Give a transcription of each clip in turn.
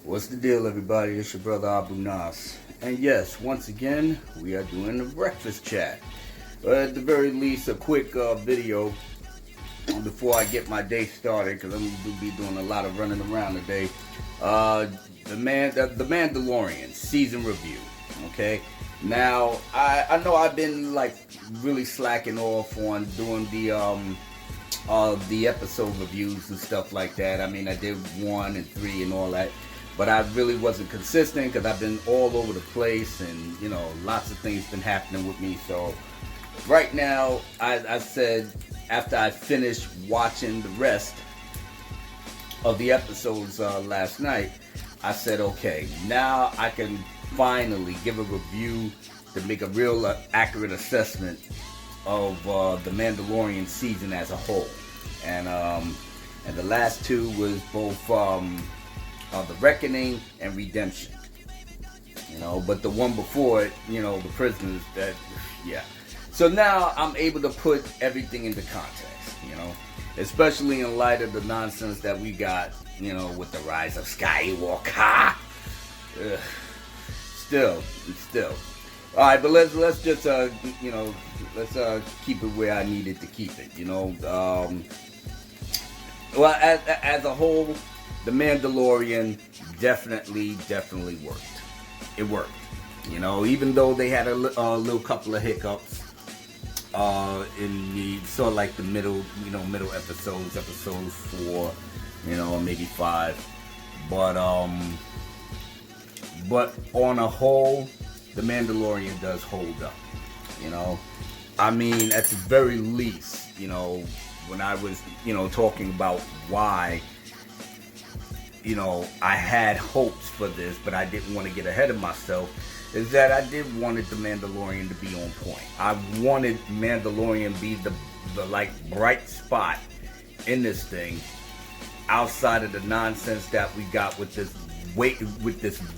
What's the deal, everybody? It's your brother Abu Nas. And yes, once again, we are doing the breakfast chat. At the very least, a quick video before I get my day started, because I'm going to be doing a lot of running around today. The Mandalorian season review. Okay? Now, I know I've been like really slacking off on doing the episode reviews and stuff like that. I mean, I did 1 and 3 and all that, but I really wasn't consistent because I've been all over the place, and lots of things been happening with me. So right now, I said after I finished watching the rest of the episodes last night, I said, okay, now I can finally give a review to make a real accurate assessment of the Mandalorian season as a whole. And the last two was both The Reckoning and Redemption. But the one before it, the Prisoners, yeah. So now I'm able to put everything into context, especially in light of the nonsense that we got, with the rise of Skywalker. Ugh. Still. All right, but let's just let's keep it where I needed to keep it. Well, as a whole, the Mandalorian definitely worked. It worked. Even though they had a little couple of hiccups in the sort of like the middle episodes, episode 4, or maybe 5, but on a whole, the Mandalorian does hold up. I mean, at the very least, when I was, talking about why, I had hopes for this, but I didn't want to get ahead of myself, is that I did wanted the Mandalorian to be on point. I wanted Mandalorian to be the like bright spot in this thing, outside of the nonsense that we got with this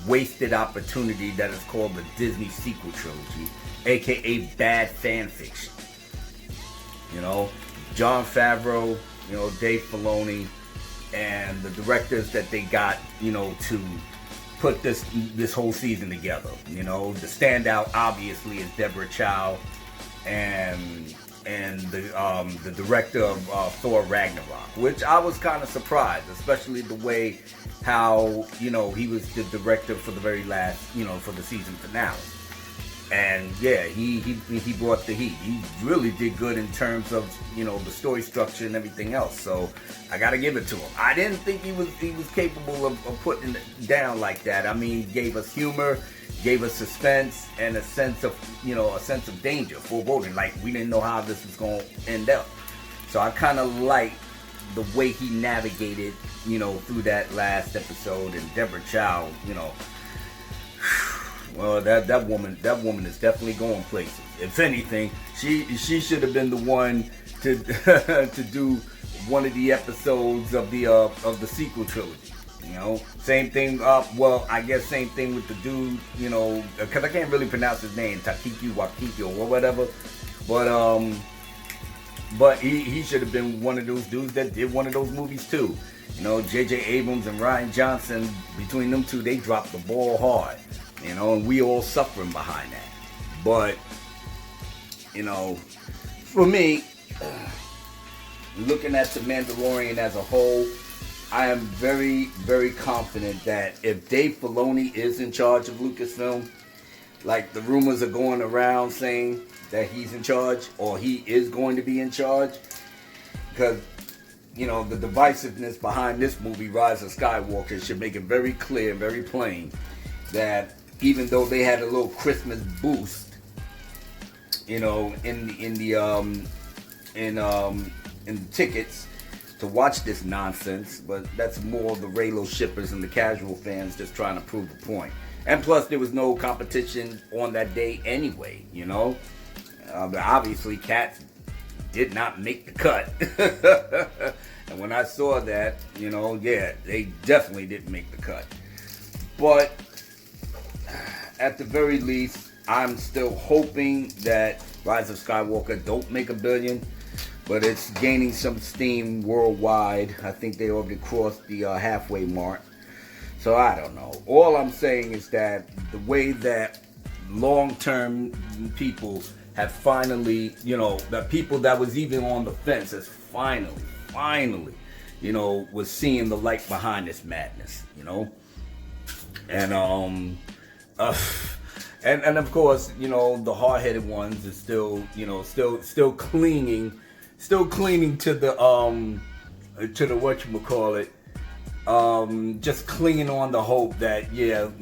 wasted opportunity that is called the Disney sequel trilogy, aka bad fan fiction. Jon Favreau, Dave Filoni, and the directors that they got, to put this whole season together. The standout obviously is Deborah Chow, and the director of Thor Ragnarok, which I was kind of surprised, especially the way how he was the director for the very last, for the season finale. And yeah, he brought the heat. He really did good in terms of the story structure and everything else. So I gotta give it to him. I didn't think he was capable of putting it down like that. I mean, gave us humor, gave us suspense, and a sense of danger, foreboding. Like we didn't know how this was gonna end up. So I kind of liked the way he navigated, through that last episode. And Deborah Chow, well, that woman is definitely going places. If anything, she should have been the one to to do one of the episodes of the sequel trilogy. Same thing. Well, I guess same thing with the dude. Because I can't really pronounce his name, Takiki Wakiki or whatever. But he should have been one of those dudes that did one of those movies too. J.J. Abrams and Rian Johnson, between them two, they dropped the ball hard. And we all suffering behind that. But, for me, looking at the Mandalorian as a whole, I am very, very confident that if Dave Filoni is in charge of Lucasfilm, like the rumors are going around saying that he's in charge, or he is going to be in charge, because, the divisiveness behind this movie, Rise of Skywalker, should make it very clear, very plain, that even though they had a little Christmas boost, in the tickets to watch this nonsense, but that's more the Raylo shippers and the casual fans just trying to prove a point. And plus, there was no competition on that day anyway. But obviously, Cats did not make the cut. And when I saw that, yeah, they definitely didn't make the cut. But at the very least, I'm still hoping that Rise of Skywalker don't make $1 billion, but it's gaining some steam worldwide. I think they already crossed the halfway mark. So I don't know. All I'm saying is that the way that long-term people have finally, the people that was even on the fence has finally, was seeing the light behind this madness, and and of course, the hard-headed ones is still, still clinging to the whatchamacallit, just clinging on the hope that, the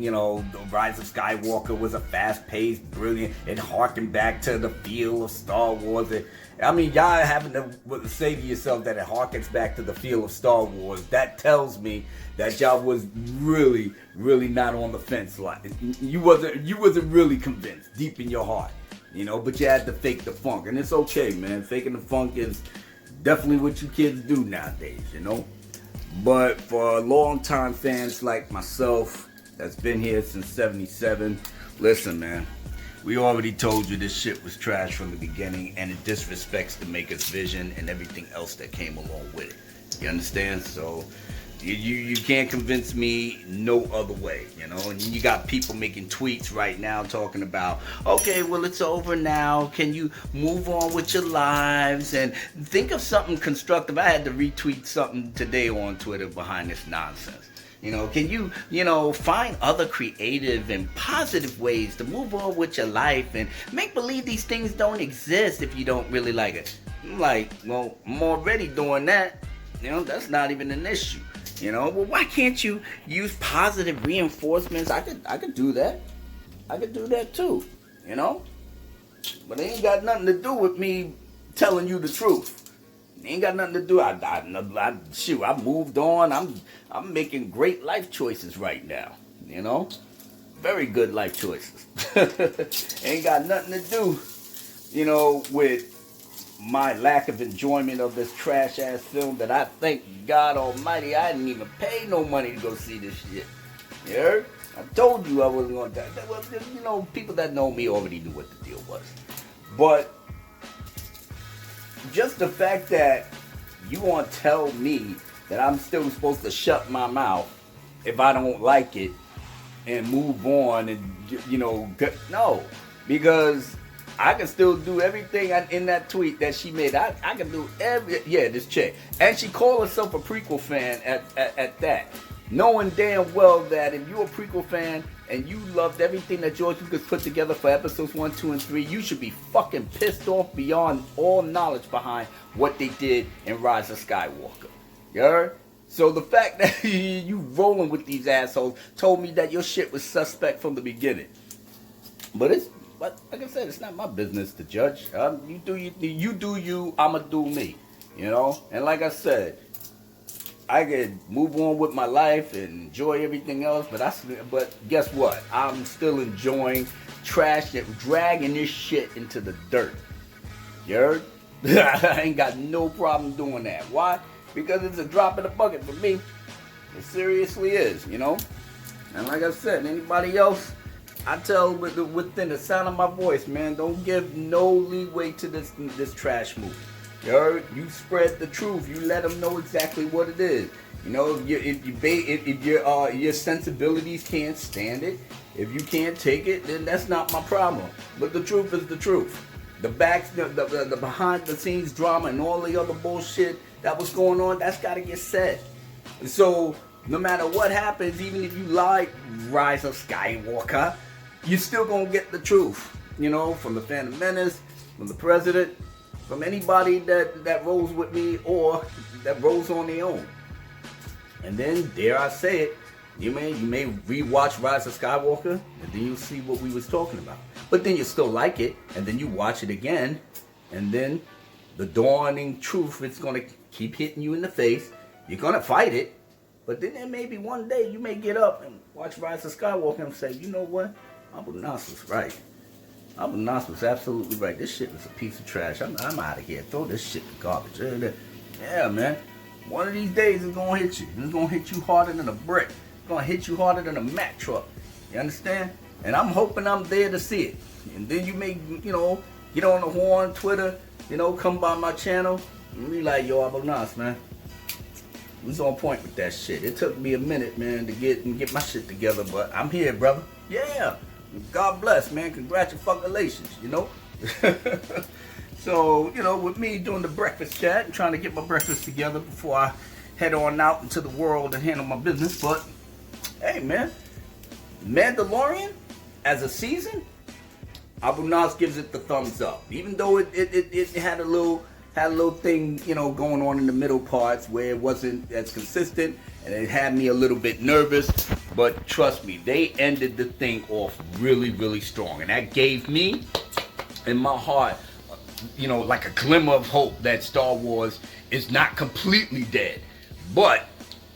Rise of Skywalker was a fast-paced, brilliant, and harkened back to the feel of Star Wars. Y'all having to say to yourself that it harkens back to the feel of Star Wars. That tells me that y'all was really, really not on the fence. Like you wasn't really convinced deep in your heart, But you had to fake the funk, and it's okay, man. Faking the funk is definitely what you kids do nowadays, But for long-time fans like myself, that's been here since '77, listen, man. We already told you this shit was trash from the beginning, and it disrespects the maker's vision and everything else that came along with it. You understand? So you can't convince me no other way, And you got people making tweets right now talking about, okay, well, it's over now. Can you move on with your lives and think of something constructive? I had to retweet something today on Twitter behind this nonsense. Can you, find other creative and positive ways to move on with your life and make believe these things don't exist if you don't really like it? I'm like, well, I'm already doing that. That's not even an issue. Well, why can't you use positive reinforcements? I could do that. I could do that too, But it ain't got nothing to do with me telling you the truth. Ain't got nothing to do. I moved on. I'm making great life choices right now. Very good life choices. Ain't got nothing to do, with my lack of enjoyment of this trash ass film that I thank God Almighty I didn't even pay no money to go see this shit. You heard? I told you I wasn't gonna die. Well, people that know me already knew what the deal was. But just the fact that you want to tell me that I'm still supposed to shut my mouth if I don't like it and move on and, no. Because I can still do everything in that tweet that she made. I can do this chick. And she called herself a prequel fan at that. Knowing damn well that if you're a prequel fan and you loved everything that George Lucas put together for episodes 1, 2, and 3, you should be fucking pissed off beyond all knowledge behind what they did in Rise of Skywalker. You heard? So the fact that you rolling with these assholes told me that your shit was suspect from the beginning. But like I said, it's not my business to judge. You do you, I'ma do me. And like I said, I could move on with my life and enjoy everything else, but guess what? I'm still enjoying trash and dragging this shit into the dirt. You heard? I ain't got no problem doing that. Why? Because it's a drop in the bucket for me. It seriously is, And like I said, anybody else, I tell within the sound of my voice, man, don't give no leeway to this trash movie. You heard? You spread the truth. You let them know exactly what it is. If your sensibilities can't stand it, if you can't take it, then that's not my problem. But the truth is the truth. The behind the scenes drama and all the other bullshit that was going on, that's got to get said. So no matter what happens, even if you like Rise of Skywalker, you're still gonna get the truth. From the Phantom Menace, from the President, from anybody that rolls with me or that rolls on their own. And then, dare I say it, you may rewatch Rise of Skywalker, and then you'll see what we was talking about. But then you still like it, and then you watch it again, and then the dawning truth is gonna keep hitting you in the face. You're gonna fight it, but then there may be one day you may get up and watch Rise of Skywalker and say, you know what? Abu Nas was right. Abu Nas was absolutely right. This shit was a piece of trash. I'm out of here. Throw this shit in garbage. Yeah, man. One of these days it's gonna hit you. It's gonna hit you harder than a brick. It's gonna hit you harder than a Mack truck. You understand? And I'm hoping I'm there to see it. And then you may, get on the horn, Twitter, come by my channel, and be like, yo, Abu Nas, man. was on point with that shit. It took me a minute, man, to get my shit together, but I'm here, brother. Yeah. God bless, man. Congratulations, you know? So, you know, with me doing the breakfast chat and trying to get my breakfast together before I head on out into the world and handle my business. But, hey, man, Mandalorian as a season, Abu Nas gives it the thumbs up. Even though it had a little thing, you know, going on in the middle parts where it wasn't as consistent and it had me a little bit nervous. But trust me, they ended the thing off really, really strong. And that gave me, in my heart, you know, like a glimmer of hope that Star Wars is not completely dead. But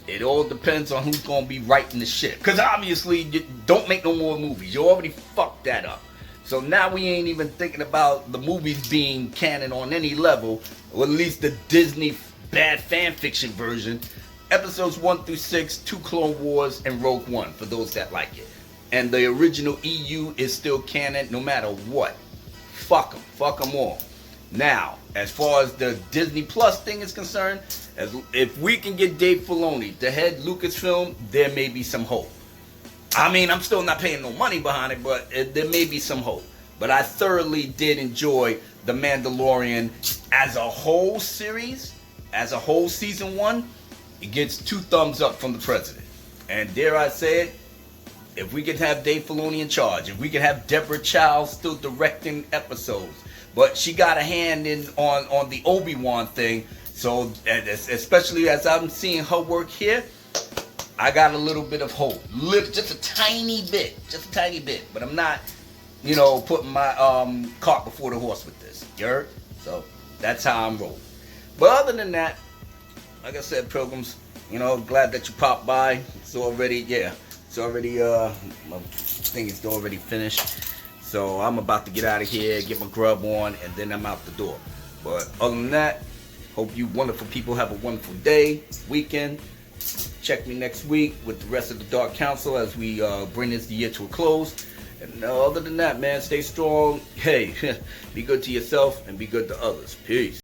it all depends on who's going to be writing the shit. Because obviously, you don't make no more movies. You already fucked that up. So now we ain't even thinking about the movies being canon on any level. Or at least the Disney bad fan fiction version. Episodes 1 through 6, 2 Clone Wars, and Rogue One, for those that like it. And the original EU is still canon no matter what. Fuck them all. Now, as far as the Disney Plus thing is concerned, if we can get Dave Filoni to head Lucasfilm, there may be some hope. I mean, I'm still not paying no money behind it, but there may be some hope. But I thoroughly did enjoy The Mandalorian as a whole series, as a whole season 1. It gets 2 thumbs up from the president. And dare I say it, if we could have Dave Filoni in charge, if we could have Deborah Chow still directing episodes, but she got a hand in on the Obi-Wan thing, so especially as I'm seeing her work here, I got a little bit of hope. Just a tiny bit, but I'm not, you know, putting my cart before the horse with this, you heard? So that's how I'm rolling. But other than that, like I said, Pilgrims, you know, glad that you popped by. It's already, my thing is already finished. So I'm about to get out of here, get my grub on, and then I'm out the door. But other than that, hope you wonderful people have a wonderful day, weekend. Check me next week with the rest of the Dark Council as we bring this year to a close. And other than that, man, stay strong. Hey, be good to yourself and be good to others. Peace.